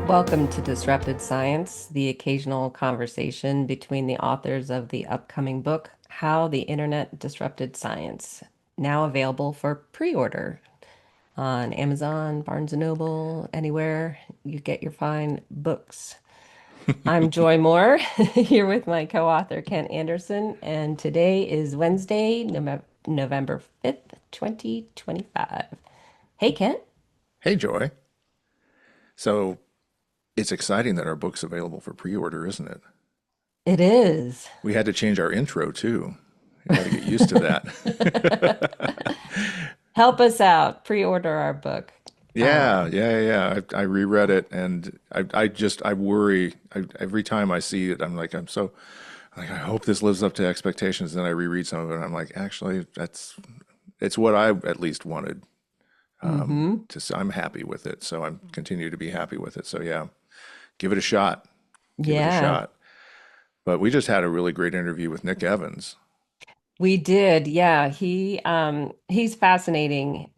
Welcome to Disrupted Science, the occasional conversation between the authors of the upcoming book, How the Internet Disrupted Science, now available for pre-order on Amazon, Barnes& and Noble, anywhere you get your fine books. I'm Joy Moore, here with my co-author Kent Anderson, and today is Wednesday, November 5th, 2025. Hey, Kent. Hey, Joy. So it's exciting that our book's available for pre-order, isn't it? It is. We had to change our intro too. You got to get used to that. Help us out. Pre-order our book. Yeah, Um, yeah, yeah. I reread it and I worry. Every time I see it, I'm like, I hope this lives up to expectations. Then I reread some of it and I'm like, actually, it's what I at least wanted. hmm I'm happy with it. So I'm continue to be happy with it. So yeah, give it a shot. Give it a Yeah, shot. But we just had a really great interview with Nick Evans. we did. Yeah, he's fascinating.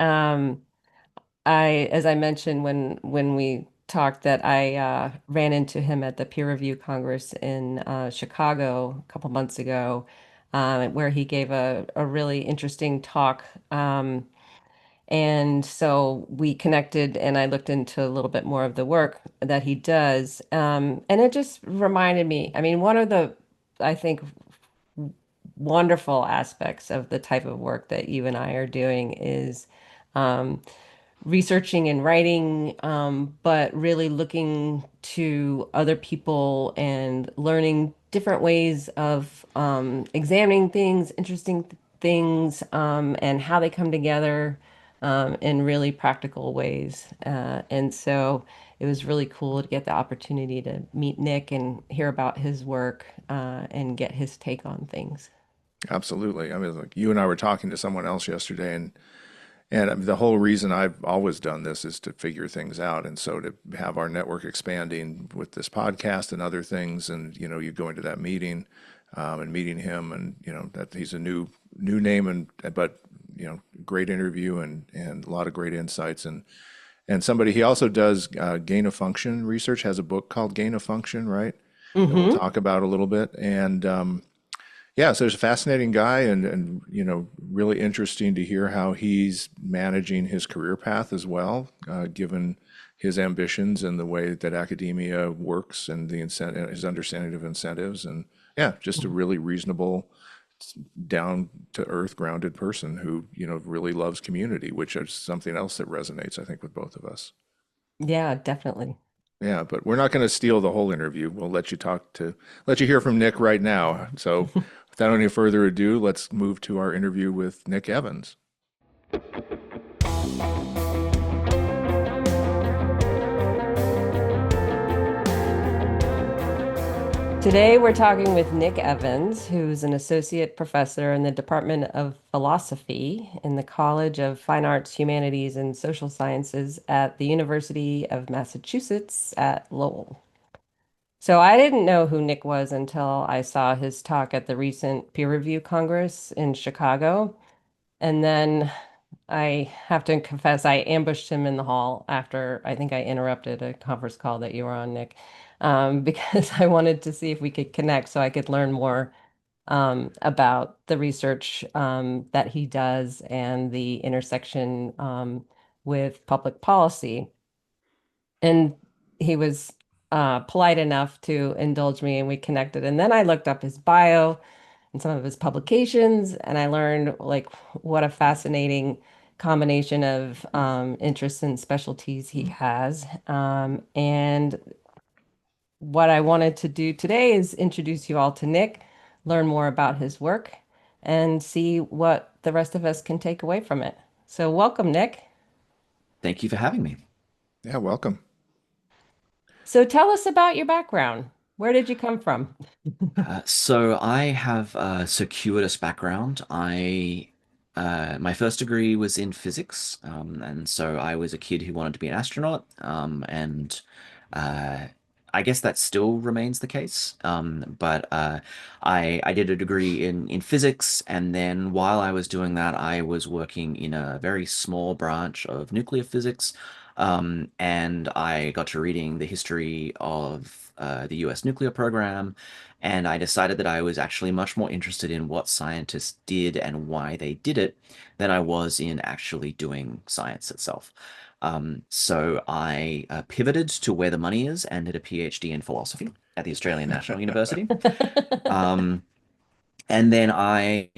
As I mentioned when we talked that I ran into him at the Peer Review Congress in Chicago a couple months ago, where he gave a really interesting talk. And so we connected, and I looked into a little bit more of the work that he does. And it just reminded me, I mean, one of the, I think, wonderful aspects of the type of work that you and I are doing is um, researching and writing, but really looking to other people and learning different ways of examining things, interesting things, and how they come together in really practical ways. And so it was really cool to get the opportunity to meet Nick and hear about his work and get his take on things. Absolutely. I mean, like you and I were talking to someone else yesterday, and the whole reason I've always done this is to figure things out, and so to have our network expanding with this podcast and other things, and you go into that meeting, and meeting him, and that he's a new name, and but great interview and a lot of great insights, and somebody he also does gain of function research, has a book called Gain of Function, right? That we'll hmm talk about a little bit, and yeah, so he's a fascinating guy and really interesting to hear how he's managing his career path as well, given his ambitions and the way that academia works and his understanding of incentives. And yeah, just a really reasonable, down to earth, grounded person who, really loves community, which is something else that resonates, I think, with both of us. Yeah, definitely. Yeah, but we're not going to steal the whole interview. We'll let you hear from Nick right now. So, without any further ado, let's move to our interview with Nick Evans. Today, we're talking with Nick Evans, who's an associate professor in the Department of Philosophy in the College of Fine Arts, Humanities, and Social Sciences at the University of Massachusetts at Lowell. So, I didn't know who Nick was until I saw his talk at the recent peer review congress in Chicago. And then I have to confess, I ambushed him in the hall after I think I interrupted a conference call that you were on, Nick, because I wanted to see if we could connect so I could learn more about the research that he does and the intersection with public policy. And he was polite enough to indulge me, and we connected. And then I looked up his bio and some of his publications, and I learned like what a fascinating combination of interests and specialties he has. And what I wanted to do today is introduce you all to Nick, learn more about his work, and see what the rest of us can take away from it. So, welcome, Nick. Thank you for having me. Yeah, welcome. So, tell us about your background. Where did you come from? So I have a circuitous background. My first degree was in physics, and so I was a kid who wanted to be an astronaut, and uh, I guess that still remains the case. But I did a degree in physics, and then while I was doing that, I was working in a very small branch of nuclear physics. And I got to reading the history of the US nuclear program, and I decided that I was actually much more interested in what scientists did and why they did it than I was in actually doing science itself. So I pivoted to where the money is and did a PhD in philosophy at the Australian National University. Um, and then I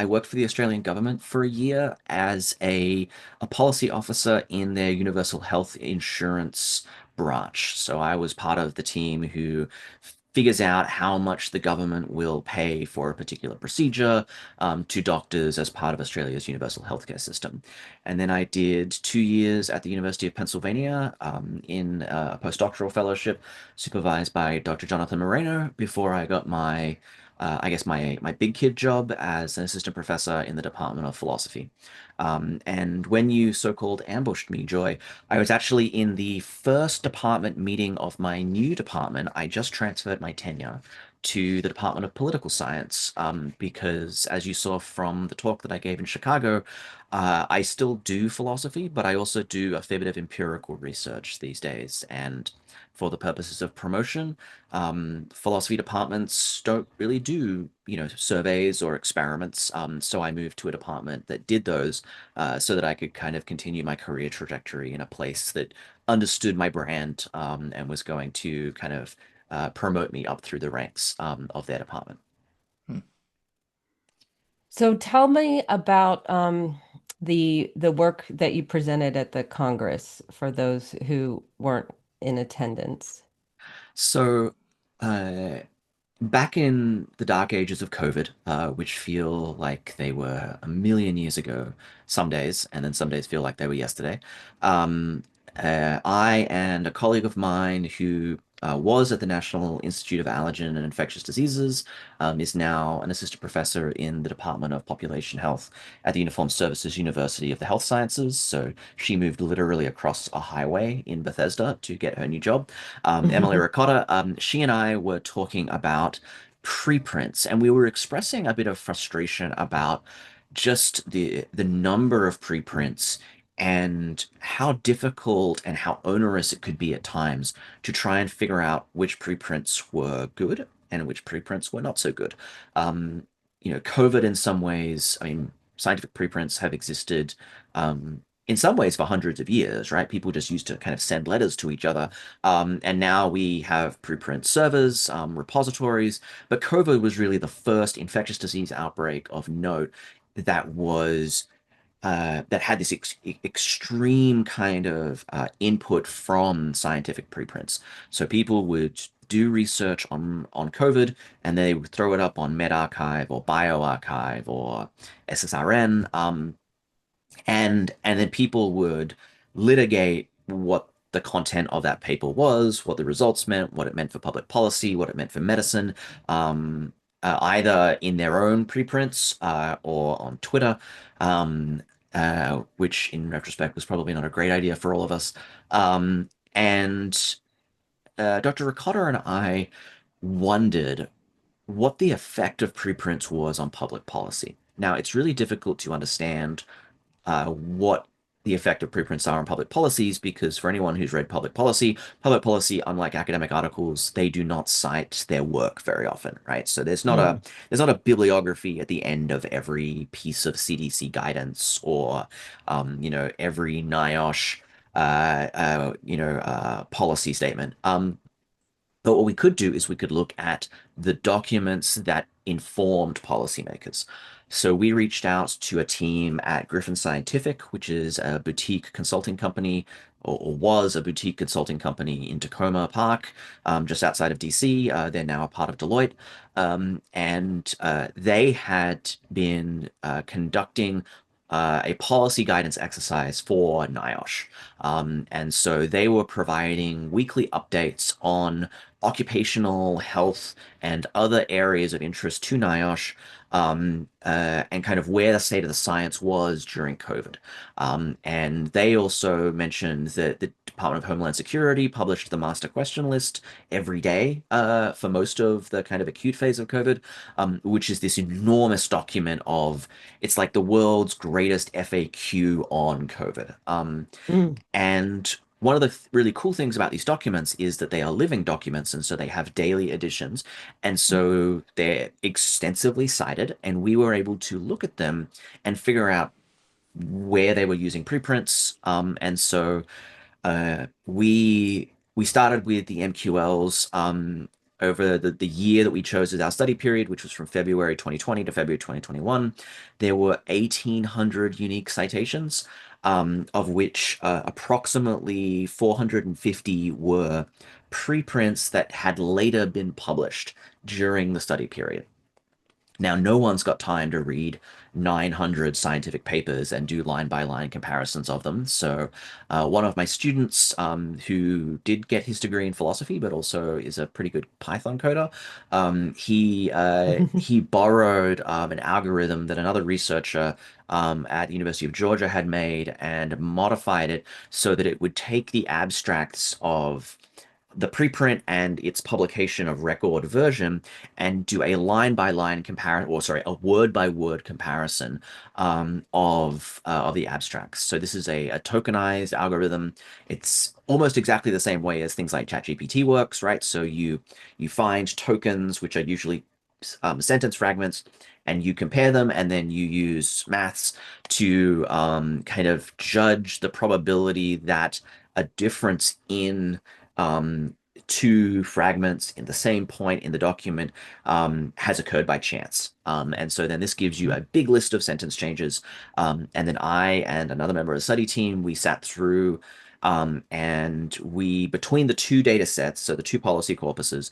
worked for the Australian government for a year as a policy officer in their universal health insurance branch. So I was part of the team who figures out how much the government will pay for a particular procedure to doctors as part of Australia's universal healthcare system. And then I did 2 years at the University of Pennsylvania in a postdoctoral fellowship supervised by Dr. Jonathan Moreno before I got I guess my big kid job as an assistant professor in the Department of Philosophy. And when you so-called ambushed me, Joy, I was actually in the first department meeting of my new department. I just transferred my tenure to the Department of Political Science because, as you saw from the talk that I gave in Chicago, I still do philosophy, but I also do a fair bit of empirical research these days. And for the purposes of promotion, philosophy departments don't really do, surveys or experiments. So I moved to a department that did those so that I could kind of continue my career trajectory in a place that understood my brand and was going to kind of promote me up through the ranks of their department. Hmm. So tell me about the work that you presented at the Congress for those who weren't in attendance. So, uh, back in the dark ages of COVID, which feel like they were a million years ago, some days, and then some days feel like they were yesterday, um, I and a colleague of mine who was at the National Institute of Allergen and Infectious Diseases, is now an assistant professor in the Department of Population Health at the Uniformed Services University of the Health Sciences. So she moved literally across a highway in Bethesda to get her new job. Emily Ricotta, she and I were talking about preprints, and we were expressing a bit of frustration about just the number of preprints and how difficult and how onerous it could be at times to try and figure out which preprints were good and which preprints were not so good. Um, COVID in some ways, I mean, scientific preprints have existed in some ways for hundreds of years, right? People just used to kind of send letters to each other. And now we have preprint servers, repositories, but COVID was really the first infectious disease outbreak of note that was that had this extreme kind of input from scientific preprints. So people would do research on COVID, and they would throw it up on medRxiv or bioRxiv or SSRN. And then people would litigate what the content of that paper was, what the results meant, what it meant for public policy, what it meant for medicine, either in their own preprints or on Twitter, which in retrospect was probably not a great idea for all of us. And Dr. Ricotta and I wondered what the effect of preprints was on public policy. Now, it's really difficult to understand what the effect of preprints are on public policies, because for anyone who's read public policy, unlike academic articles, they do not cite their work very often, right? So Mm. there's not a bibliography at the end of every piece of CDC guidance or every NIOSH policy statement. But what we could do is we could look at the documents that informed policymakers. So we reached out to a team at Griffin Scientific, which is a boutique consulting company, or was a boutique consulting company in Tacoma Park, just outside of DC. They're now a part of Deloitte. And they had been conducting a policy guidance exercise for NIOSH. And so they were providing weekly updates on occupational health and other areas of interest to NIOSH, and kind of where the state of the science was during COVID. And they also mentioned that the Department of Homeland Security published the master question list every day for most of the kind of acute phase of COVID, which is this enormous document of, it's like the world's greatest FAQ on COVID. Mm. And one of the really cool things about these documents is that they are living documents, and so they have daily editions, and so they're extensively cited, and we were able to look at them and figure out where they were using preprints. And so we started with the MQLs over the year that we chose as our study period, which was from February 2020 to February 2021. There were 1,800 unique citations, of which approximately 450 were preprints that had later been published during the study period. Now, no one's got time to read 900 scientific papers and do line by line comparisons of them. So, one of my students, who did get his degree in philosophy, but also is a pretty good Python coder, he borrowed an algorithm that another researcher at the University of Georgia had made and modified it so that it would take the abstracts of the preprint and its publication of record version and do a line by line comparison, or sorry, a word by word comparison of the abstracts. So this is a tokenized algorithm. It's almost exactly the same way as things like ChatGPT works, right? So you find tokens, which are usually sentence fragments, and you compare them, and then you use maths to kind of judge the probability that a difference in um, two fragments in the same point in the document has occurred by chance. And so then this gives you a big list of sentence changes. And then I and another member of the study team, we sat through and we, between the two data sets, so the two policy corpuses,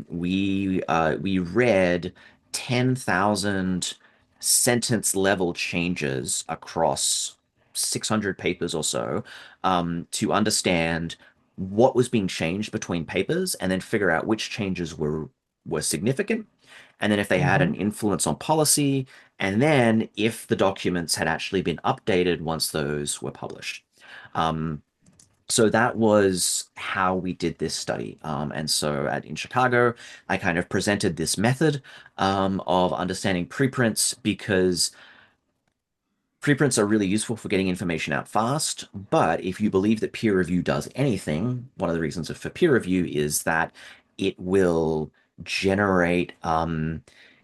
we read 10,000 sentence level changes across 600 papers or so, to understand what was being changed between papers and then figure out which changes were significant, and then if they had an Hmm. influence on policy, and then if the documents had actually been updated once those were published. Um, so that was how we did this study. And so in Chicago, I kind of presented this method of understanding preprints because preprints are really useful for getting information out fast, but if you believe that peer review does anything, one of the reasons for peer review is that it will generate kind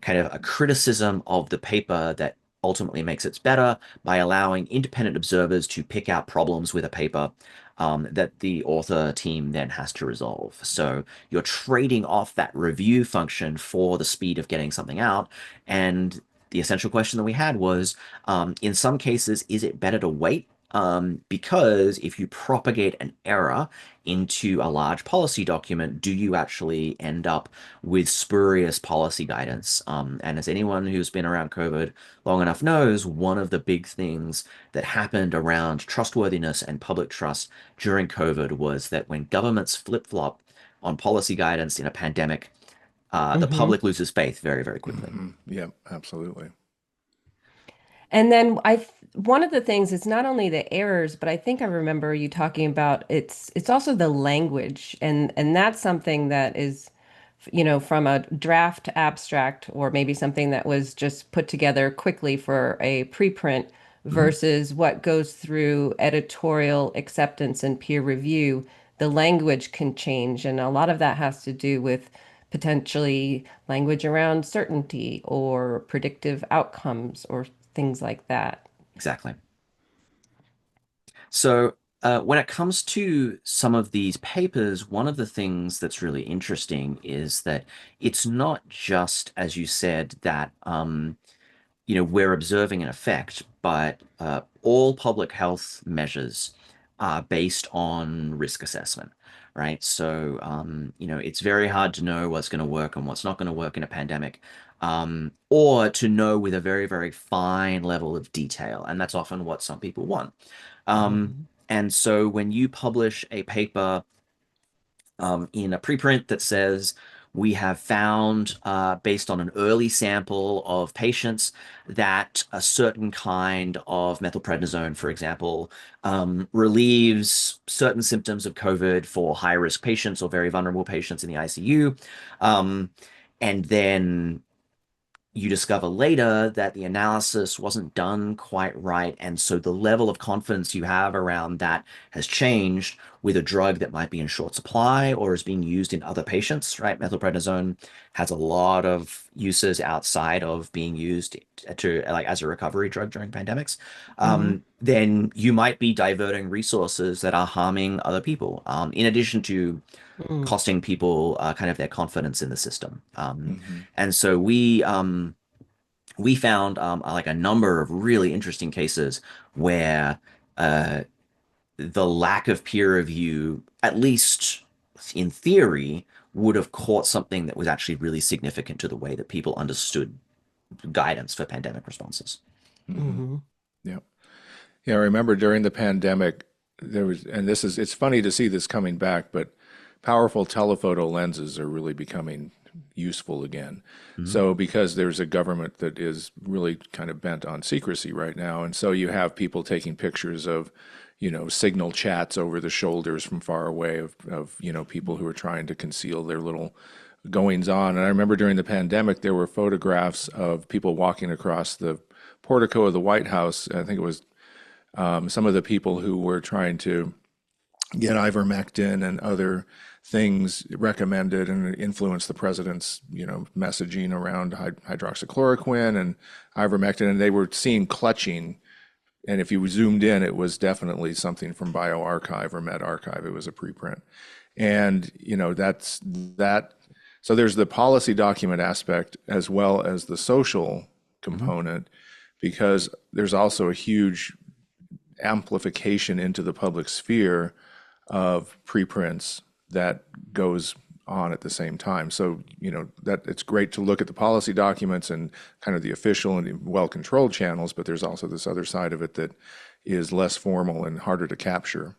of a criticism of the paper that ultimately makes it better by allowing independent observers to pick out problems with a paper that the author team then has to resolve. So you're trading off that review function for the speed of getting something out. And the essential question that we had was, in some cases, is it better to wait? Because if you propagate an error into a large policy document, do you actually end up with spurious policy guidance? And as anyone who's been around COVID long enough knows, one of the big things that happened around trustworthiness and public trust during COVID was that when governments flip-flop on policy guidance in a pandemic, the Hmm. public loses faith very, very quickly. Yeah, absolutely. And then one of the things is not only the errors, but I think I remember you talking about it's also the language, and that's something that is, from a draft abstract or maybe something that was just put together quickly for a preprint Mhm. versus what goes through editorial acceptance and peer review. The language can change, and a lot of that has to do with potentially language around certainty or predictive outcomes or things like that. Exactly. So, when it comes to some of these papers, one of the things that's really interesting is that it's not just, as you said, that we're observing an effect, but all public health measures are based on risk assessment, right? So, it's very hard to know what's going to work and what's not going to work in a pandemic, or to know with a very, very fine level of detail. And that's often what some people want. Um, Mhm. and so when you publish a paper in a preprint that says we have found, based on an early sample of patients, that a certain kind of methylprednisone, for example, relieves certain symptoms of COVID for high-risk patients or very vulnerable patients in the ICU. Um, and then you discover later that the analysis wasn't done quite right. And so the level of confidence you have around that has changed with a drug that might be in short supply or is being used in other patients, right? Methylprednisone has a lot of uses outside of being used to like as a recovery drug during pandemics. Hmm. Then you might be diverting resources that are harming other people, in addition to Mm. costing people kind of their confidence in the system. Hmm. And so we found like a number of really interesting cases where uh, the lack of peer review, at least in theory, would have caught something that was actually really significant to the way that people understood guidance for pandemic responses. Hmm. Hmm. Yeah. Yeah, I remember during the pandemic, there was, and this is, it's funny to see this coming back, but powerful telephoto lenses are really becoming useful again. Mhm. So, because there's a government that is really kind of bent on secrecy right now, and so you have people taking pictures of, signal chats over the shoulders from far away of people who are trying to conceal their little goings on. And I remember during the pandemic, there were photographs of people walking across the portico of the White House. I think it was some of the people who were trying to get ivermectin and other things recommended and influence the president's, messaging around hydroxychloroquine and ivermectin, and they were seen clutching. And if you zoomed in, it was definitely something from bioarchive or medRxiv. It was a preprint, and that's that. So there's the policy document aspect as well as the social Mhm. component, because there's also a huge amplification into the public sphere of preprints that goes on at the same time. So, that it's great to look at the policy documents and kind of the official and well-controlled channels, but there's also this other side of it that is less formal and harder to capture.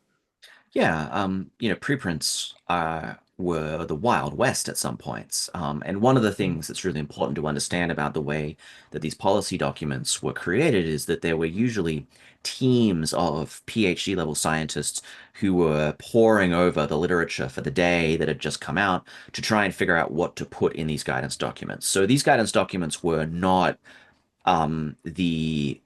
Yeah, preprints were the Wild West at some points. And one of the things that's really important to understand about the way that these policy documents were created is that there were usually teams of PhD level scientists who were poring over the literature for the day that had just come out to try and figure out what to put in these guidance documents. So these guidance documents were not the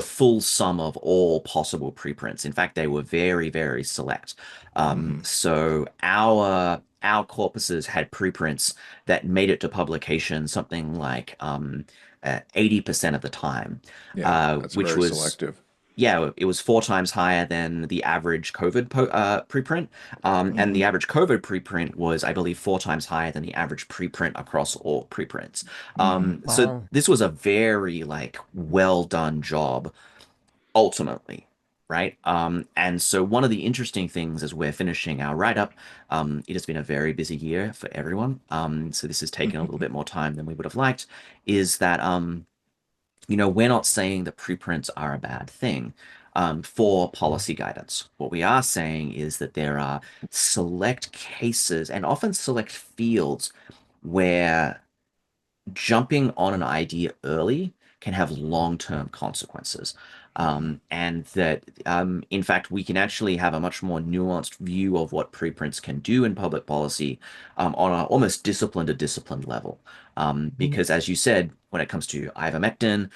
full sum of all possible preprints. In fact, they were very, very select. Hmm. So our corpuses had preprints that made it to publication something like 80% of the time, Yeah, that's which very was selective. yeah, it was 4 times higher than the average COVID preprint. And the Hmm. average COVID preprint was, I believe, 4 times higher than the average preprint across all preprints. Hmm. So Wow. this was a very like well done job ultimately, right? And so one of the interesting things as we're finishing our write-up, it has been a very busy year for everyone. So this has taken a little bit more time than we would have liked, is that we're not saying that preprints are a bad thing for policy guidance. What we are saying is that there are select cases and often select fields where jumping on an idea early can have long-term consequences. Hmm. And that, in fact, we can actually have a much more nuanced view of what preprints can do in public policy on an almost discipline to discipline level. Mhm. Because, as you said, when it comes to ivermectin,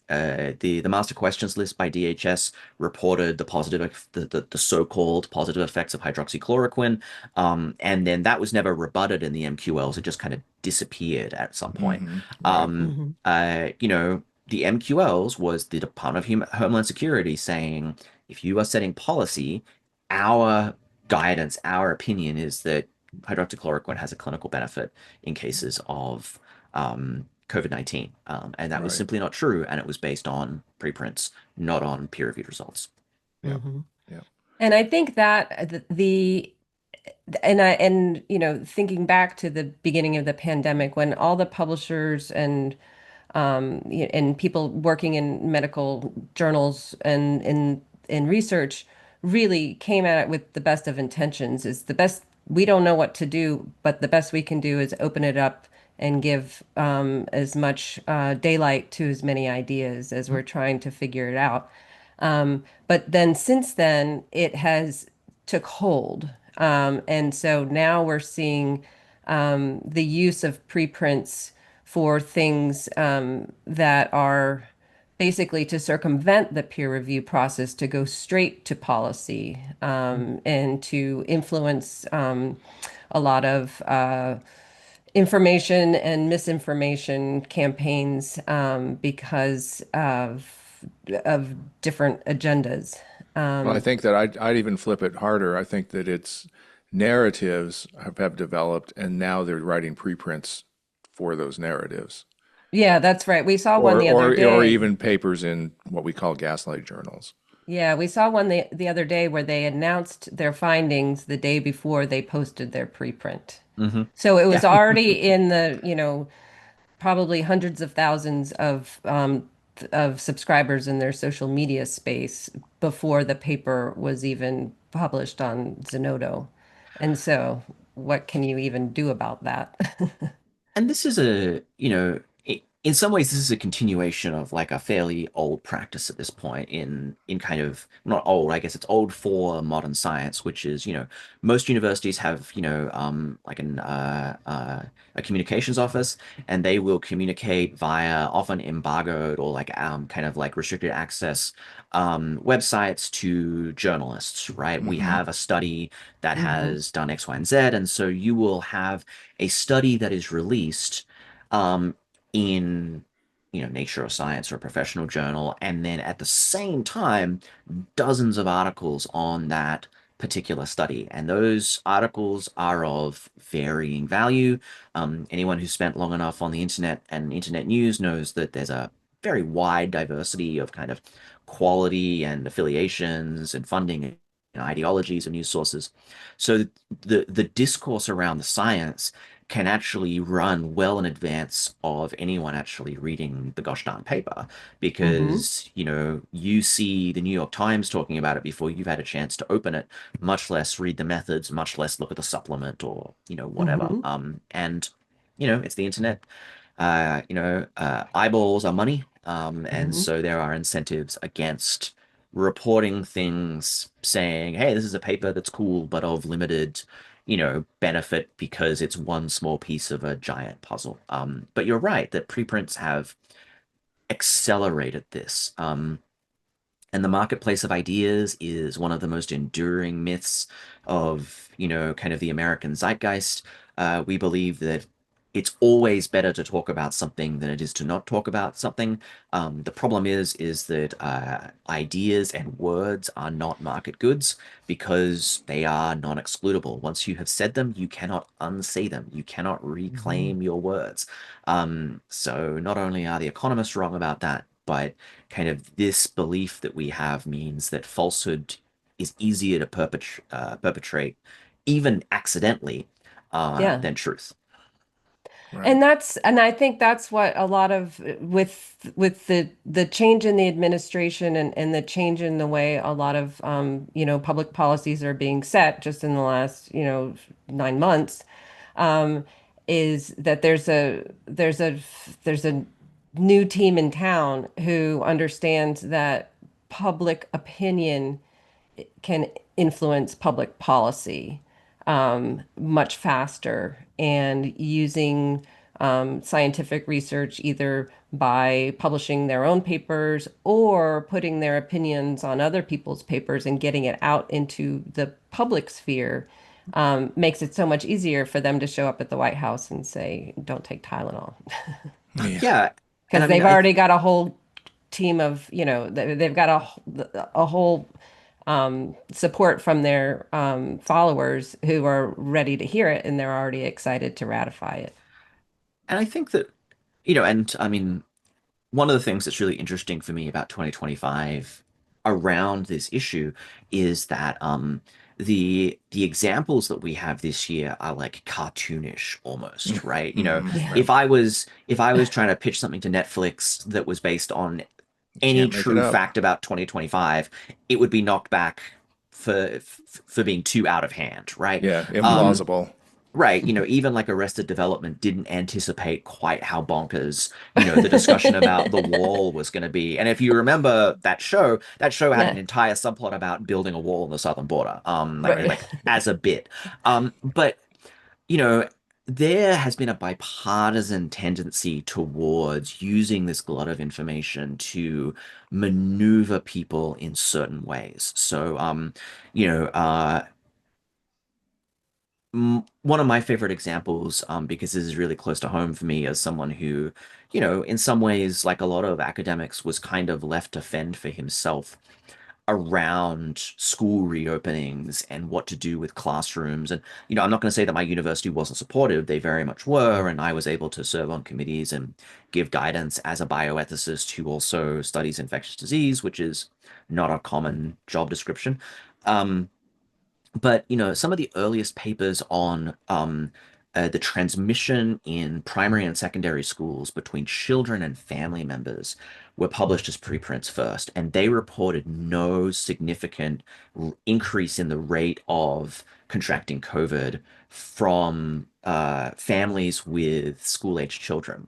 the master questions list by DHS reported the so-called positive effects of hydroxychloroquine, and then that was never rebutted in the MQLs. It just kind of disappeared at some point. Hmm. Right. Um, Mhm. the MQLs was the Department of Homeland Security saying, if you are setting policy, our guidance, our opinion is that hydroxychloroquine has a clinical benefit in cases of COVID-19. And that was Right. simply not true. And it was based on preprints, not on peer-reviewed results. Yeah. Mhm. Yeah. And I think that and thinking back to the beginning of the pandemic when all the publishers and people working in medical journals and in research really came at it with the best of intentions. Is the best we don't know what to do, but the best we can do is open it up and give as much daylight to as many ideas as we're trying to figure it out. But then since then, it has took hold. And so now we're seeing the use of preprints for things that are basically to circumvent the peer review process to go straight to policy and to influence a lot of information and misinformation campaigns because of different agendas. Well, I think that I'd even flip it harder. I think that it's narratives have developed, and now they're writing preprints for those narratives, Yeah, that's right. We saw one the other or day. even papers in what we call gaslight journals. Yeah, we saw one the other day where they announced their findings the day before they posted their preprint. Hmm. So it was Yeah. already in the, probably hundreds of thousands of subscribers in their social media space before the paper was even published on Zenodo. And so what can you even do about that? And this is in some ways, this is a continuation of like a fairly old practice at this point in kind of not old, I guess it's old for modern science, which is, most universities have, like a communications office, and they will communicate via often embargoed or like kind of like restricted access websites to journalists, right? We Hmm. have a study that Hmm. has done X, Y, and Z, and so you will have a study that is released um, in Nature or Science or a professional journal, and then at the same time, dozens of articles on that particular study. And those articles are of varying value. Anyone who's spent long enough on the internet and internet news knows that there's a very wide diversity of kind of quality and affiliations and funding and ideologies of news sources. So the discourse around the science can actually run well in advance of anyone actually reading the gosh darn paper Hmm. because you see the New York Times talking about it before you've had a chance to open it, much less read the methods, much less look at the supplement or whatever. Hmm. And it's the internet. Eyeballs are money, and Hmm. so there are incentives against reporting things saying, hey, this is a paper that's cool, but of limited, benefit because it's one small piece of a giant puzzle. But you're right that preprints have accelerated this. And the marketplace of ideas is one of the most enduring myths of, kind of the American zeitgeist. We believe that it's always better to talk about something than it is to not talk about something. The problem is that ideas and words are not market goods because they are non-excludable. Once you have said them, you cannot unsay them. You cannot Hmm. reclaim your words. So not only are the economists wrong about that, but kind of this belief that we have means that falsehood is easier to perpetrate, even accidentally, Yeah. than truth. Right. And I think that's what a lot of with the change in the administration and the change in the way a lot of public policies are being set just in the last 9 months um, is that there's a new team in town who understands that public opinion can influence public policy much faster and using scientific research either by publishing their own papers or putting their opinions on other people's papers and getting it out into the public sphere makes it so much easier for them to show up at the White House and say, don't take Tylenol. Yeah. Yeah, and Because I mean, they've already got a whole team of, they've got a whole support from their followers who are ready to hear it and they're already excited to ratify it. I think that and I mean, one of the things that's really interesting for me about 2025 around this issue is that the examples that we have this year are like cartoonish almost, right? Hmm. Yeah. Right. If I was trying to pitch something to Netflix that was based on You any can't make it true up. fact about 2025, it would be knocked back for being too out of hand, right? Yeah, Um, Hmm. implausible. Right, even like Arrested Development didn't anticipate quite how bonkers, the discussion about the wall was going to be. And if you remember that show had an Yeah. entire subplot about building a wall on the southern border, Right. like as a bit. But you know, there has been a bipartisan tendency towards using this glut of information to maneuver people in certain ways. So, you know, one of my favorite examples, because this is really close to home for me as someone who, in some ways, like a lot of academics, was kind of left to fend for himself around school reopenings and what to do with classrooms. And, I'm not going to say that my university wasn't supportive. They very much were. And I was able to serve on committees and give guidance as a bioethicist who also studies infectious disease, which is not a common job description. Um, but some of the earliest papers on the transmission in primary and secondary schools between children and family members were published as preprints first, and they reported no significant increase in the rate of contracting COVID from families with school-aged children.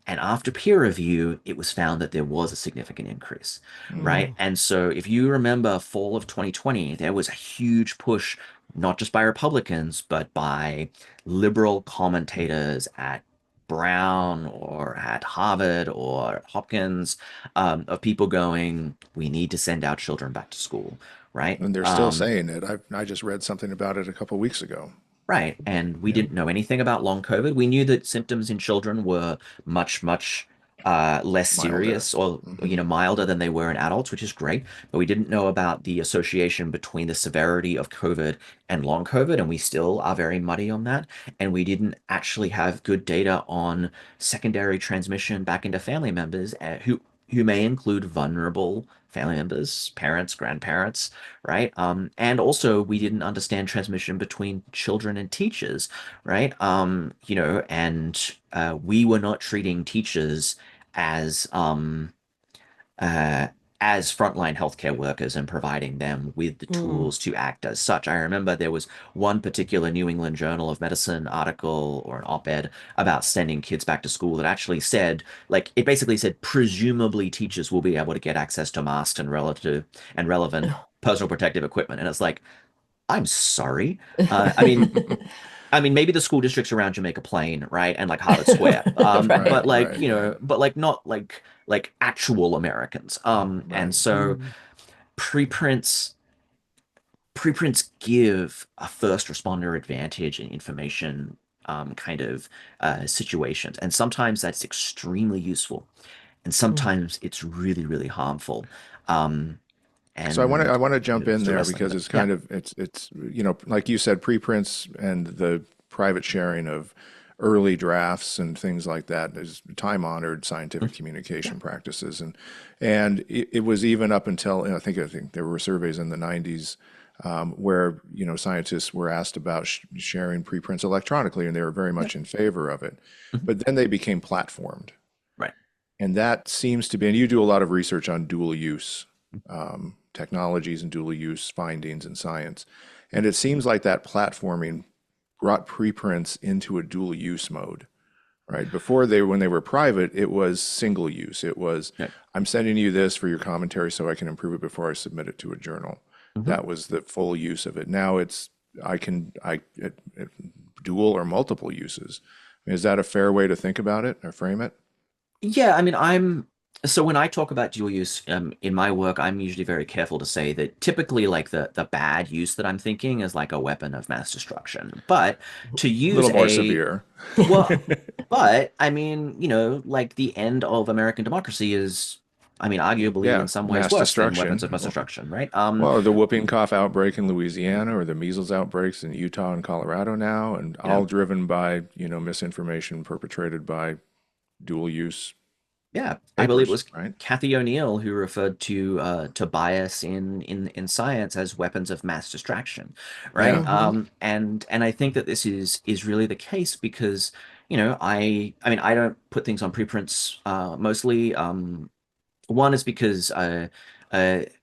And after peer review, it was found that there was a significant increase, right? Mm. And so if you remember fall of 2020, there was a huge push, not just by Republicans, but by liberal commentators at Brown or at Harvard or Hopkins, of people going, we need to send our children back to school, right? And they're still saying it. I just read something about it a couple of weeks ago. Right. And we Yeah, didn't know anything about long COVID. We knew that symptoms in children were much, much less milder. serious or, Hmm. milder than they were in adults, which is great. But we didn't know about the association between the severity of COVID and long COVID. And we still are very muddy on that. And we didn't actually have good data on secondary transmission back into family members who may include vulnerable family members, parents, grandparents, right? And also we didn't understand transmission between children and teachers, right? And we were not treating teachers as uh, as frontline healthcare workers and providing them with the Mm. tools to act as such. I remember there was one particular New England Journal of Medicine article or an op-ed about sending kids back to school that actually said, like, it basically said, presumably teachers will be able to get access to masks and relative and relevant personal protective equipment. And it's like, I'm sorry. Uh, I mean, I mean, maybe the school districts around Jamaica Plain, right, and like Harvard Square, Right. Right, but like right, right, but like not like actual Americans. And right. so Mm. preprints preprints give a first responder advantage in information kind of situations, and sometimes that's extremely useful, and Mm. sometimes it's really really harmful. Um, So I and want to jump in still there wrestling with because it. it's Yeah. kind of it's like you said, preprints and the private sharing of early drafts and things like that is time honored Mm. scientific Yeah. communication practices, and it was even up until I think there were surveys in the 90s where scientists were asked about sharing preprints electronically, and they were very Yeah. much in favor of it, Mhm. but then they became platformed. Right. And that seems to be, and you do a lot of research on dual use technologies and dual use findings in science. And it seems like that platforming brought preprints into a dual use mode, right? When they were private, it was single use. It was, Yeah. I'm sending you this for your commentary so I can improve it before I submit it to a journal. Mhm. That was the full use of it. Now it's, dual or multiple uses. Is that a fair way to think about it or frame it? Yeah, I mean, so when I talk about dual use in my work, I'm usually very careful to say that typically, like the bad use that I'm thinking is like a weapon of mass destruction. But to A use little more a severe. well, but I mean, like the end of American democracy is, I mean, arguably in Yeah, some ways mass worse than weapons of destruction. mass destruction, right? Well, the whooping cough outbreak in Louisiana or the measles outbreaks in Utah and Colorado now, and You know, all driven by, misinformation perpetrated by dual use Yeah, I believe it papers, was right? Cathy O'Neill who referred to bias in science as weapons of mass distraction, right? Yeah. Hmm. And I think that this is really the case because I mean I don't put things on preprints mostly. One is because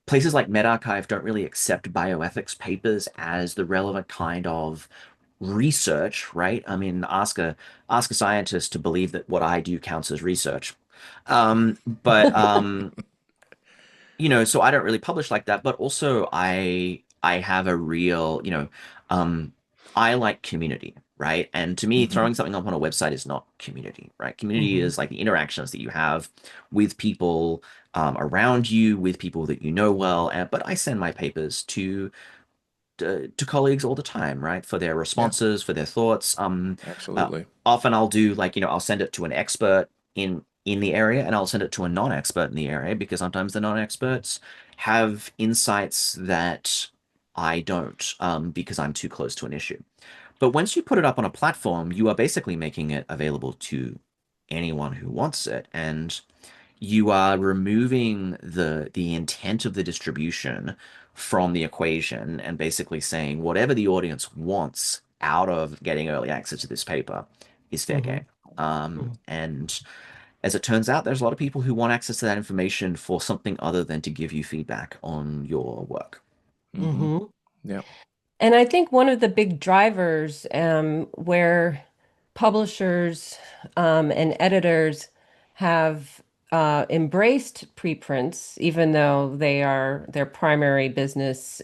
places like medRxiv don't really accept bioethics papers as the relevant kind of research, right? I mean, ask a scientist to believe that what I do counts as research. But so I don't really publish like that, but also I have a real, I like community. right? And to me, Hmm. throwing something up on a website is not community, right? Community Hmm. is like the interactions that you have with people around you, with people that you know well. But I send my papers to colleagues all the time, right? For their Yeah, responses, for their thoughts. Uh, absolutely. Often I'll do like, I'll send it to an expert in the area, and I'll send it to a non-expert in the area because sometimes the non-experts have insights that I don't, because I'm too close to an issue. But once you put it up on a platform, you are basically making it available to anyone who wants it. And you are removing the intent of the distribution from the equation and basically saying whatever the audience wants out of getting early access to this paper is fair game. Hmm. And as it turns out, there's a lot of people who want access to that information for something other than to give you feedback on your work. Hmm. Hmm. Yeah. And I think one of the big drivers where publishers and editors have embraced preprints, even though their primary business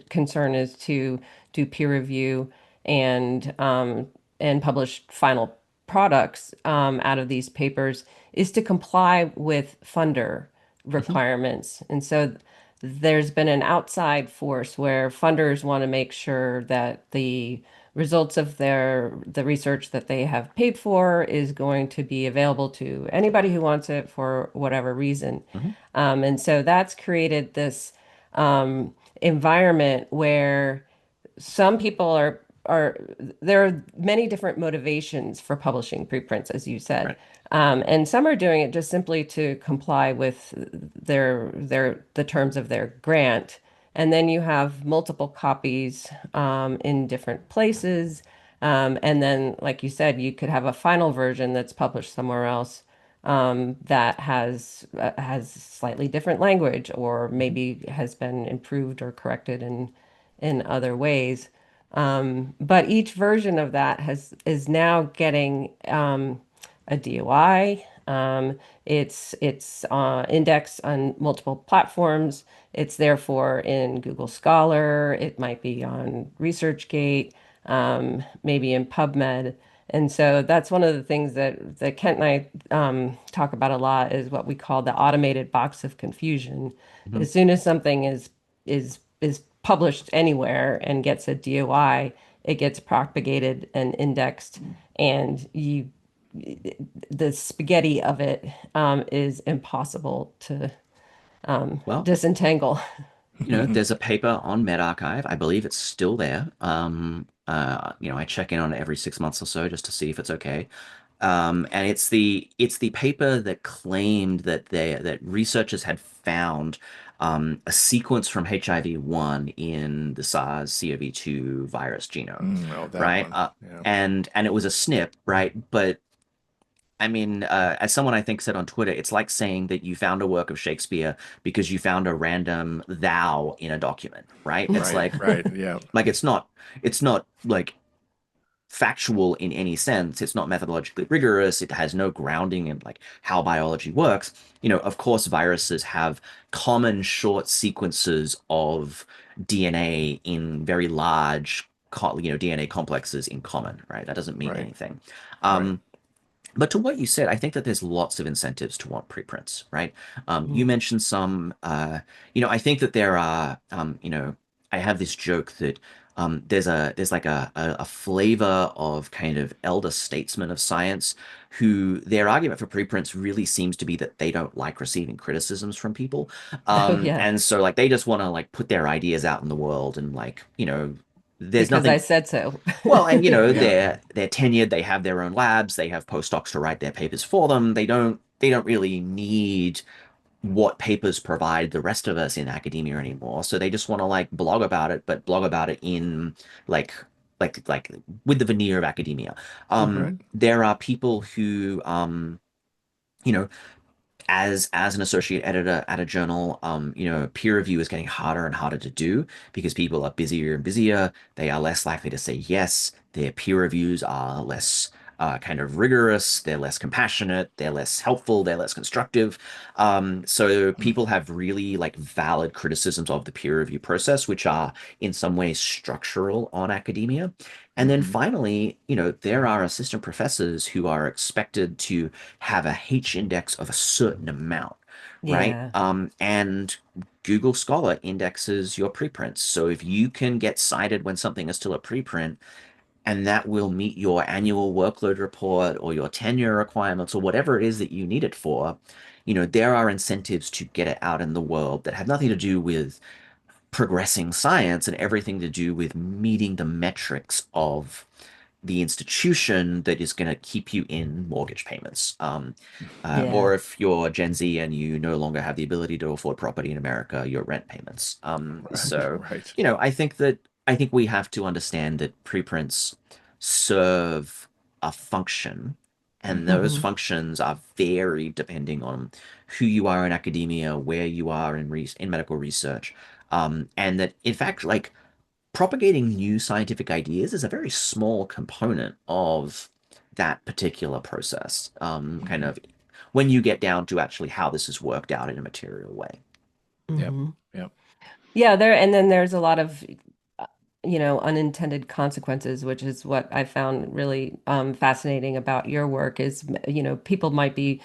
concern is to do peer review and publish final products out of these papers, is to comply with funder Mhm. requirements. And so there's been an outside force where funders want to make sure that the results of the research that they have paid for is going to be available to anybody who wants it for whatever reason. Mhm. And so that's created this environment where some people are there are many different motivations for publishing preprints, as you said. Right. And some are doing it just simply to comply with the terms of their grant. And then you have multiple copies in different places. And then, like you said, you could have a final version that's published somewhere else that has slightly different language, or Mhm. maybe has been improved or corrected in other ways. But each version of that is now getting a DOI. It's indexed on multiple platforms. It's therefore in Google Scholar. It might be on ResearchGate, maybe in PubMed. And so that's one of the things that Kent and I talk about a lot is what we call the automated box of confusion. Mhm. As soon as something is published anywhere and gets a DOI, it gets propagated and indexed, and the spaghetti of it is impossible to Well, disentangle. there's a paper on medRxiv. I believe it's still there. I check in on it every 6 months or so just to see if it's okay. And it's the paper that claimed that researchers had found a sequence from HIV-1 in the SARS-CoV-2 virus genome, Oh, that right? one. Yeah. And it was a SNP, right? But I mean, as someone I think said on Twitter, it's like saying that you found a work of Shakespeare because you found a random thou in a document, right? It's Right. Right. Yeah. like it's not like factual in any sense. It's not methodologically rigorous. It has no grounding in like how biology works. Of course, viruses have common short sequences of DNA in very large, DNA complexes in common, right? That doesn't mean Right. anything. Right. Um, but to what you said, I think that there's lots of incentives to want preprints, right? You Mhm. mentioned some, I think that there are, I have this joke that there's like a flavor of kind of elder statesmen of science who their argument for preprints really seems to be that they don't like receiving criticisms from people. Oh yeah, And so like they just want to like put their ideas out in the world and like, there's because I nothing said so. well, and Yeah. they're tenured, they have their own labs, they have postdocs to write their papers for them. They don't really need what papers provide the rest of us in academia anymore. So they just want to like blog about it, but blog about it in like like with the veneer of academia. Right. Hmm. There are people who you know, as an associate editor at a journal, peer review is getting harder and harder to do because people are busier and busier. They are less likely to say yes. Their peer reviews are less kind of rigorous, they're less compassionate, they're less helpful, they're less constructive. So people have really like valid criticisms of the peer review process, which are in some ways structural on academia. And then Hmm. finally, there are assistant professors who are expected to have a H index of a certain amount, right? Yeah. And Google Scholar indexes your preprints. So if you can get cited when something is still a preprint, and that will meet your annual workload report or your tenure requirements or whatever it is that you need it for, there are incentives to get it out in the world that have nothing to do with progressing science and everything to do with meeting the metrics of the institution that is going to keep you in mortgage payments. Yeah. Or if you're Gen Z and you no longer have the ability to afford property in America, your rent payments. Right, So, right. I think we have to understand that preprints serve a function, and Hmm. those Hmm. functions are varied depending on who you are in academia, where you are in medical research, and that in fact, like propagating new scientific ideas is a very small component of that particular process. Kind Hmm. of when you get down to actually how this is worked out in a material way. Yep. Hmm. Yep. Yeah, and then there's a lot of, uh, unintended consequences, which is what I found really fascinating about your work is, people might be,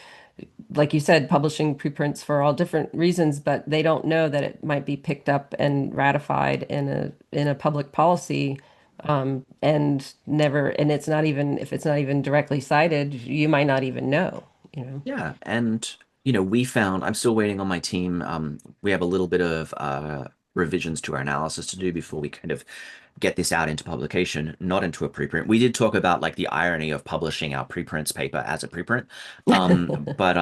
like you said, publishing preprints for all different reasons, but they don't know that it might be picked up and ratified in a public policy, and it's not even if it's not even directly cited, you might not even know, you know. Yeah, and we found I'm still waiting on my team. We have a little bit of revisions to our analysis to do before we kind of get this out into publication, not into a preprint. We did talk about like the irony of publishing our preprints paper as a preprint. But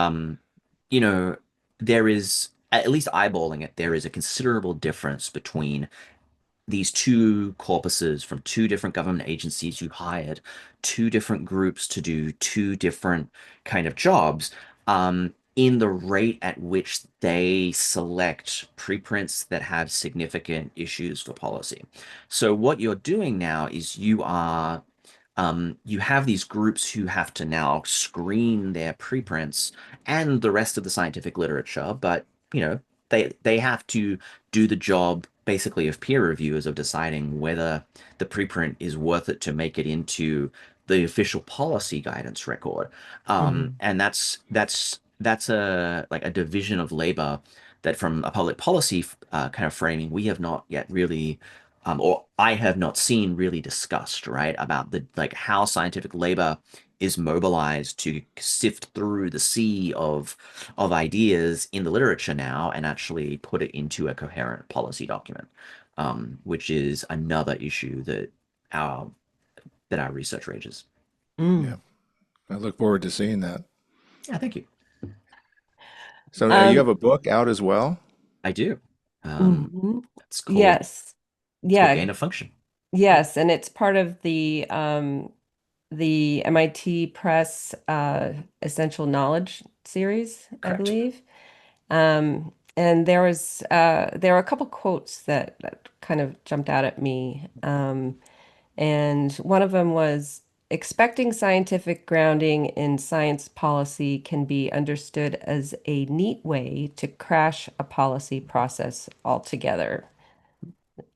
you know, there is at least eyeballing it, there is a considerable difference between these two corpuses from two different government agencies who hired two different groups to do two different kind of jobs, in the rate at which they select preprints that have significant issues for policy. So what you're doing now is you have these groups who have to now screen their preprints and the rest of the scientific literature, but they have to do the job basically of peer reviewers of deciding whether the preprint is worth it to make it into the official policy guidance record. Hmm. And that's a like a division of labor that from a public policy kind of framing we have not yet really or I have not seen really discussed, right, about the like how scientific labor is mobilized to sift through the sea of ideas in the literature now and actually put it into a coherent policy document, which is another issue our that our research rages. Yeah. Mm. I look forward to seeing that. Yeah, thank you. So you have Um, a book out as well? I do. mhm. It's called Yes. Gain Yeah. of Function. Yes, and it's part of the MIT Press Essential Knowledge series, I Correct. believe. And there were a couple quotes that kind of jumped out at me. And one of them was expecting scientific grounding in science policy can be understood as a neat way to crash a policy process altogether.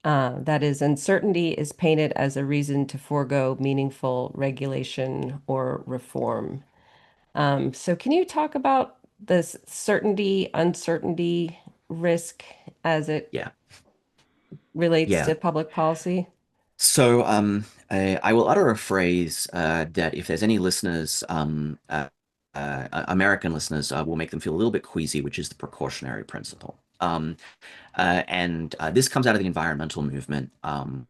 That is, uncertainty is painted as a reason to forego meaningful regulation or reform. So can you talk about this certainty, uncertainty risk as it Yeah. relates Yeah. to public policy? So I will utter a phrase that if there's any listeners, American listeners, will make them feel a little bit queasy, which is the precautionary principle. And this comes out of the environmental movement, and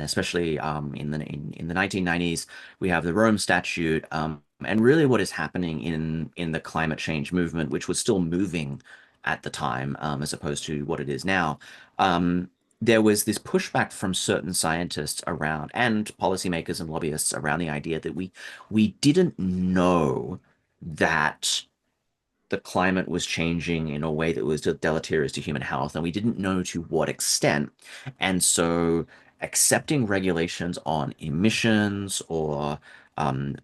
especially in the 1990s, we have the Rome Statute, and really what is happening in the climate change movement, which was still moving at the time, as opposed to what it is now. There was this pushback from certain scientists around and policymakers and lobbyists around the idea that we didn't know that the climate was changing in a way that was deleterious to human health, and we didn't know to what extent. And so accepting regulations on emissions or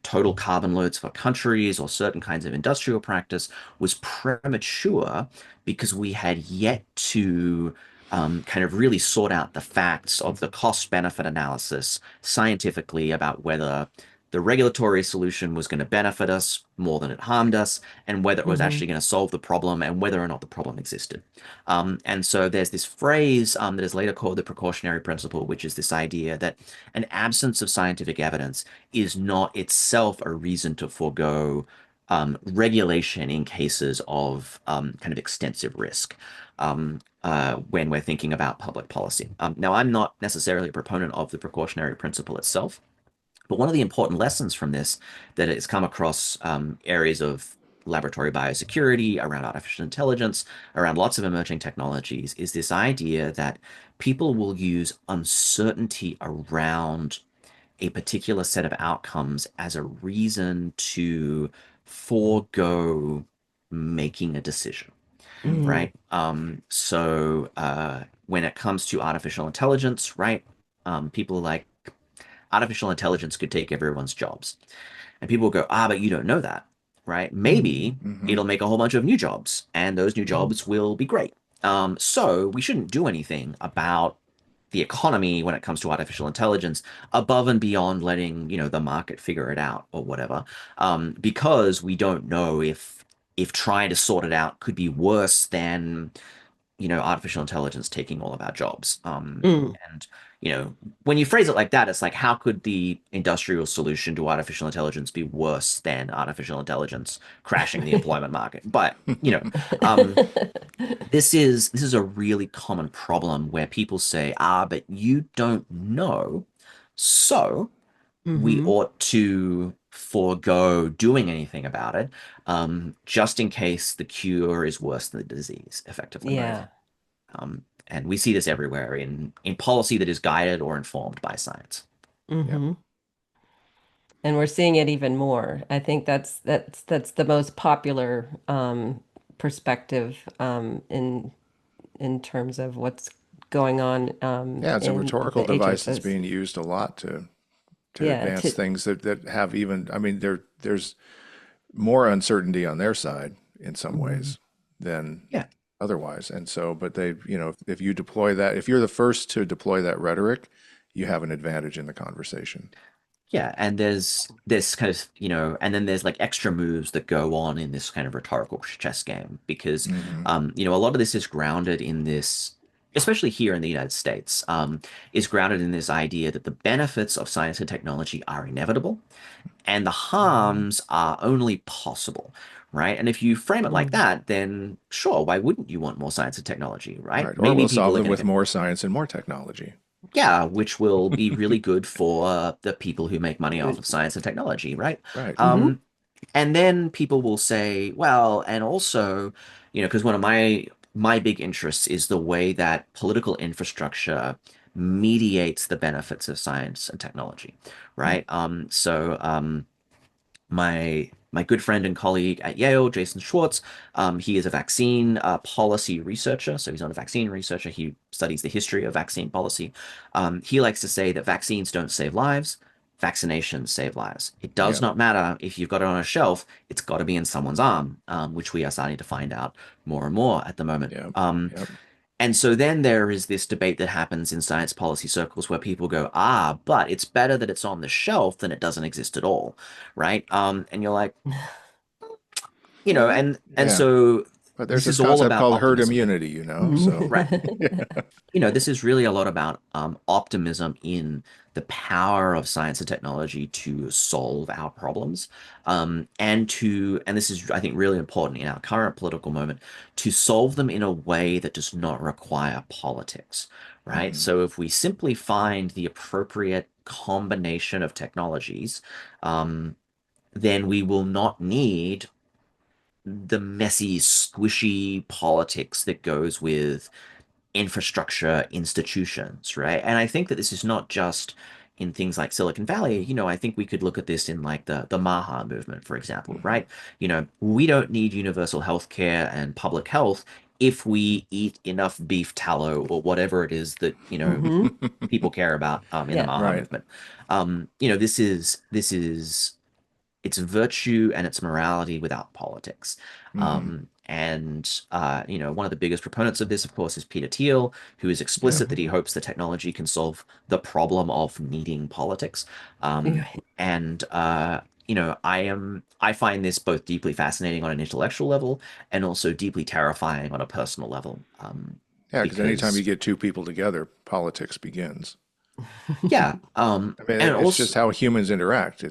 total carbon loads for countries or certain kinds of industrial practice was premature because we had yet to kind of really sort out the facts of the cost benefit analysis scientifically about whether the regulatory solution was going to benefit us more than it harmed us, and whether it was Hmm. actually going to solve the problem and whether or not the problem existed. And so there's this phrase that is later called the precautionary principle, which is this idea that an absence of scientific evidence is not itself a reason to forego regulation in cases of kind of extensive risk when we're thinking about public policy. Now, I'm not necessarily a proponent of the precautionary principle itself, but one of the important lessons from this that has come across areas of laboratory biosecurity, around artificial intelligence, around lots of emerging technologies, is this idea that people will use uncertainty around a particular set of outcomes as a reason to forego making a decision, Hmm. right? When it comes to artificial intelligence, right? People are like, artificial intelligence could take everyone's jobs. And people will go, but you don't know that, right? Hmm. Maybe Hmm. it'll make a whole bunch of new jobs, and those new Hmm. jobs will be great. So we shouldn't do anything about the economy when it comes to artificial intelligence above and beyond letting, the market figure it out or whatever, because we don't know if trying to sort it out could be worse than artificial intelligence taking all of our jobs. Hmm. And, when you phrase it like that, it's like, how could the industrial solution to artificial intelligence be worse than artificial intelligence crashing the employment market? But, um, this is a really common problem where people say, but you don't know, so we Hmm. ought to forego doing anything about it, just in case the cure is worse than the disease, effectively. Yeah. And we see this everywhere in policy that is guided or informed by science. Yep. Hmm. And we're seeing it even more. I think that's the most popular perspective in terms of what's going on Yeah, it's a in rhetorical the device that's HSOs. being used a lot to Yeah, advance to things that have even, I mean, there's more uncertainty on their side in some Mhm. ways than Yeah. otherwise. And so, but they, if you deploy that, if you're the first to deploy that rhetoric, you have an advantage in the conversation. Yeah, and there's this kind of, and then there's like extra moves that go on in this kind of rhetorical chess game because, Hmm. a lot of this is grounded in this, especially here in the United States, is grounded in this idea that the benefits of science and technology are inevitable and the Mhm. harms are only possible, right? And if you frame it like Mhm. that, then sure, why wouldn't you want more science and technology, right? Right. Or Maybe we'll people solve are them going to with get, more science and more technology. yeah, which will be really good for the people who make money off Good. of science and technology, right? Right. Hmm. And then people will say, well, and also, because one of my big interests is the way that political infrastructure mediates the benefits of science and technology, right? My good friend and colleague at Yale, Jason Schwartz, he is a vaccine policy researcher. So he's not a vaccine researcher. He studies the history of vaccine policy. He likes to say that vaccines don't save lives, vaccinations save lives. It does Yeah. not matter if you've got it on a shelf, it's got to be in someone's arm, which we are starting to find out more and more at the moment. Yeah. Yep. And so then there is this debate that happens in science policy circles where people go, but it's better that it's on the shelf than it doesn't exist at all, right? And you're like, and Yeah. so But there's this this is all concept about called herd optimism, immunity, so right? yeah. This is really a lot about optimism in the power of science and technology to solve our problems, and this is, I think, really important in our current political moment, to solve them in a way that does not require politics, right? Hmm. So if we simply find the appropriate combination of technologies, um, then we will not need the messy, squishy politics that goes with infrastructure institutions, right? And I think that this is not just in things like Silicon Valley. I think we could look at this in like the Maha movement, for example, Hmm. right? We don't need universal healthcare and public health if we eat enough beef tallow or whatever it is that, Hmm. people care about in the Yeah. Maha Right. movement. This is it's virtue and it's morality without politics. Hmm. One of the biggest proponents of this, of course, is Peter Thiel, who is Yeah. explicit that he hopes the technology can solve the problem of needing politics. Um, Yeah. and I find this both deeply fascinating on an intellectual level and also deeply terrifying on a personal level. Yeah, because anytime you Because get two people together, politics begins. yeah, I mean, and it's just also how humans interact.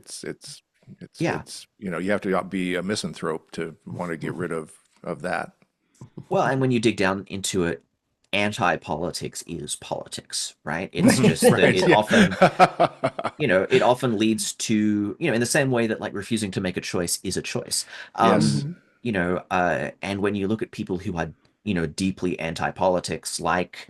yeah. you have to be a misanthrope to want to get rid of that. Well, and when you dig down into it, anti-politics is politics, right? It's just that Right. Yeah. it often leads to, in the same way that like refusing to make a choice is a choice. Yes. Um, and when you look at people who are, deeply anti-politics, like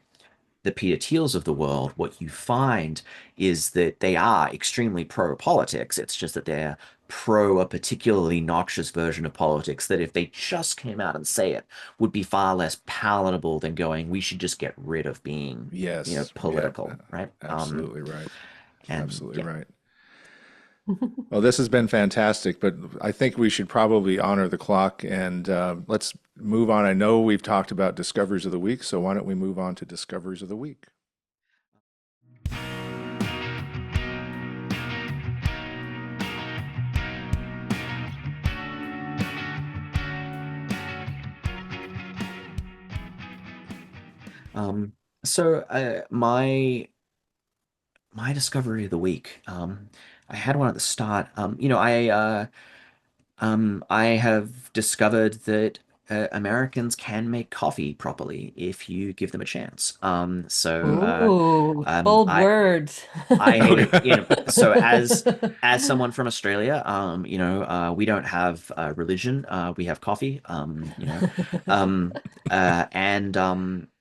the Peter Thiels of the world, what you find is that they are extremely pro politics. It's just that they're pro a particularly noxious version of politics that if they just came out and say it would be far less palatable than going, we should just get rid of being, Yes. Yeah. political, right? Absolutely right. And Absolutely yeah. right. Well, this has been fantastic, but I think we should probably honor the clock and let's move on. I know we've talked about discoveries of the week, so why don't we move on to discoveries of the week? Um, so my discovery of the week, I had one at the start. I have discovered that Americans can make coffee properly if you give them a chance. Ooh, bold I words. I hate it. So as Hmm. as someone from Australia, we don't have religion. We have coffee.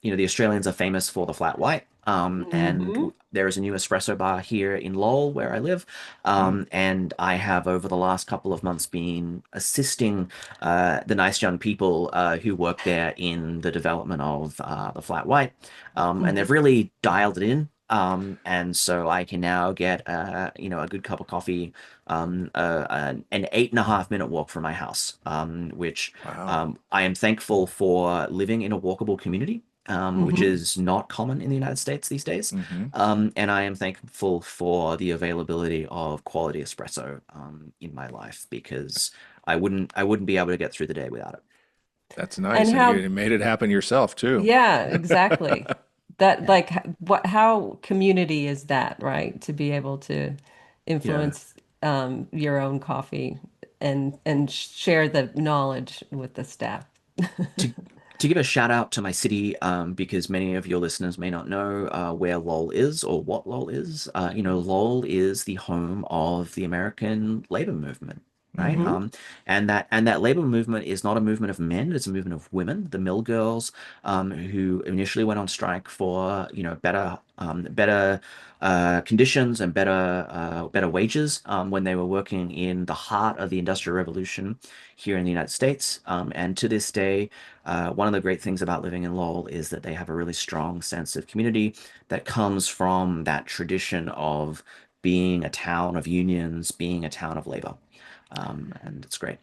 The Australians are famous for the flat white. And there is a new espresso bar here in Lowell where I live. Mm. And I have over the last couple of months been assisting the nice young people who work there in the development of the flat white. And they've really dialed it in. And so I can now get, a good cup of coffee, an 8.5 minute walk from my house, which Wow. I am thankful for living in a walkable community, which Hmm. is not common in the United States these days. Hmm. And I am thankful for the availability of quality espresso, in my life because I wouldn't be able to get through the day without it. That's And nice. And how, you made it happen yourself too. yeah, exactly. That Yeah. like how community is that, right? To be able to Yeah. influence your own coffee and share the knowledge with the staff. to to give a shout out to my city, because many of your listeners may not know where Lowell is or what Lowell is. Lowell is the home of the American labor movement, right? Hmm. Hmm. And that labor movement is not a movement of men; it's a movement of women. The mill girls, who initially went on strike for better conditions and better wages, when they were working in the heart of the Industrial Revolution here in the United States. And to this day, one of the great things about living in Lowell is that they have a really strong sense of community that comes from that tradition of being a town of unions, being a town of labor. And it's great.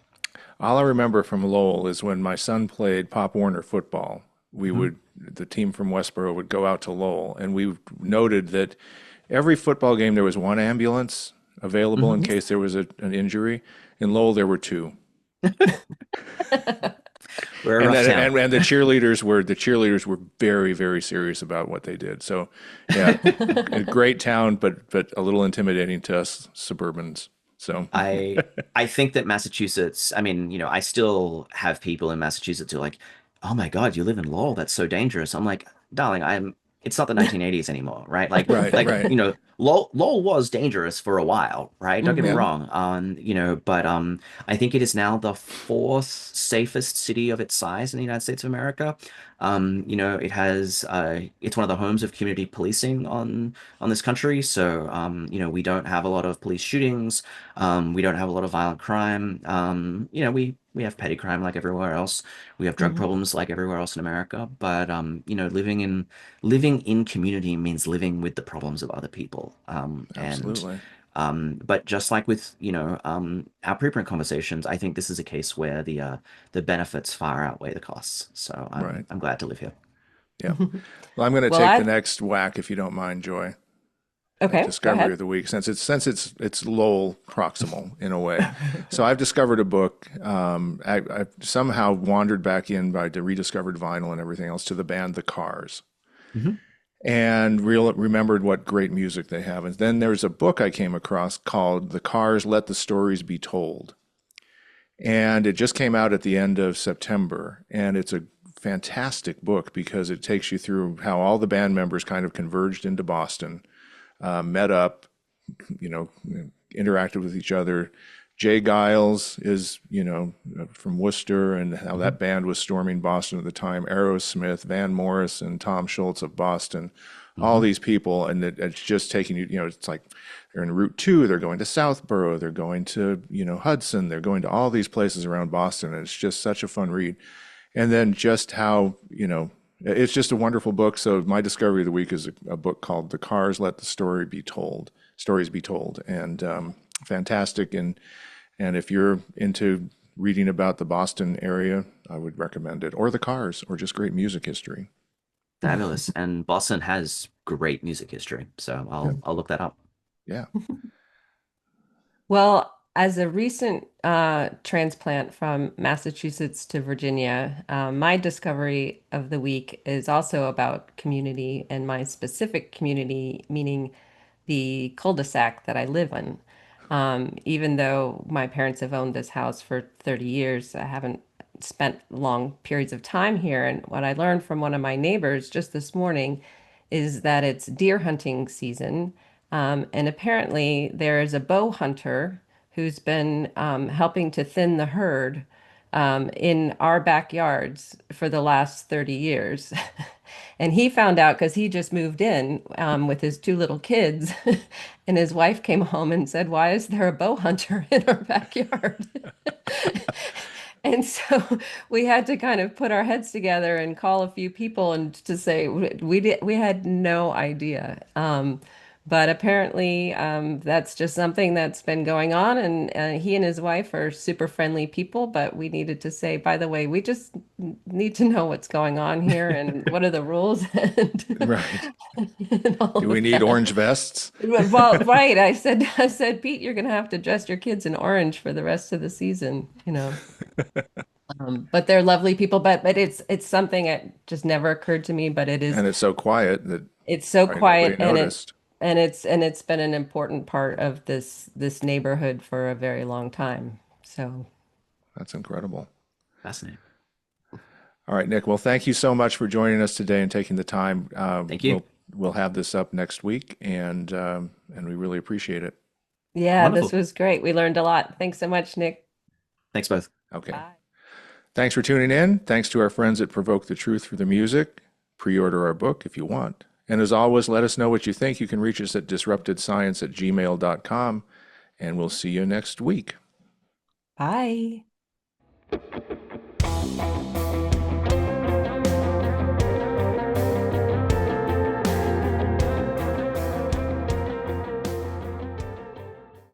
All I remember from Lowell is when my son played Pop Warner football. The team from Westboro would go out to Lowell, and we noted that every football game there was one ambulance available in Hmm. case there was an injury. In Lowell, there were two. We're a And rough that town. and the cheerleaders were very, very serious about what they did. So yeah, a great town, but a little intimidating to us suburbans. So I I think that Massachusetts, I mean, I still have people in Massachusetts who are like, "Oh my God, you live in Lowell. That's so dangerous." I'm like, "Darling, it's not the 1980s anymore, right? Like right, like, right. Lowell was dangerous for a while, right? Don't get me Yeah, Hmm. wrong. But I think it is now the fourth safest city of its size in the United States of America. It's one of the homes of community policing on this country. So, we don't have a lot of police shootings. We don't have a lot of violent crime. We have petty crime like everywhere else. We have drug Hmm. problems like everywhere else in America. But living in community means living with the problems of other people. absolutely. But just like with, our preprint conversations, I think this is a case where the benefits far outweigh the costs. So I'm Right. I'm glad to live here. Yeah. Well, I'm going to Well, take the I've next whack, if you don't mind, Joy, at okay, go discovery ahead. of the week, since it's Lowell proximal in a way. So I've discovered a book. I've somehow wandered back in by the rediscovered vinyl and everything else to the band The Cars, Hmm. and remembered what great music they have. And then there's a book I came across called The Cars Let the Stories Be Told. And it just came out at the end of September. And it's a fantastic book because it takes you through how all the band members kind of converged into Boston, met up, you know, interacted with each other. Jay Giles is, from Worcester, and how Hmm. that band was storming Boston at the time. Aerosmith, Van Morrison, Tom Schultz of Boston, all Hmm. these people, and it's just taking you. It's like they're in Route 2. They're going to Southborough. They're going to, Hudson. They're going to all these places around Boston, and it's just such a fun read. And then just how, it's just a wonderful book. So my discovery of the week is a book called "The Cars Let the Story Be Told." Stories be told, and fantastic. And if you're into reading about the Boston area, I would recommend it, or the Cars, or just great music history. Fabulous. And Boston has great music history. So Yeah, I'll look that up. yeah, Well, as a recent transplant from Massachusetts to Virginia, my discovery of the week is also about community and my specific community, meaning the cul-de-sac that I live in. Even though my parents have owned this house for 30 years, I haven't spent long periods of time here. And what I learned from one of my neighbors just this morning is that it's deer hunting season. And apparently, there is a bow hunter who's been helping to thin the herd in our backyards for the last 30 years. And he found out because he just moved in with his two little kids. And his wife came home and said, "Why is there a bow hunter in our backyard?" And so we had to kind of put our heads together and call a few people and to say we had no idea. But apparently that's just something that's been going on, and he and his wife are super friendly people. But we needed to say, by the way, we just need to know what's going on here and what are the rules right. and all Do we of need that. orange vests? Well, right. I said, Pete, you're gonna have to dress your kids in orange for the rest of the season, you know. But they're lovely people, but it's something that just never occurred to me, but And it's so quiet that it's so probably nobody quiet noticed. and it's been an important part of this neighborhood for a very long time. So, That's incredible. Fascinating. All right, Nick. Well, thank you so much for joining us today and taking the time. Thank you. We'll have this up next week, and we really appreciate it. yeah, this Wonderful. was great. We learned a lot. Thanks so much, Nick. Thanks both. Okay. Bye. Thanks for tuning in. Thanks to our friends at Provoke the Truth for the music. Pre-order our book if you want. And as always, let us know what you think. You can reach us at disruptedscience@gmail.com, and we'll see you next week. Bye.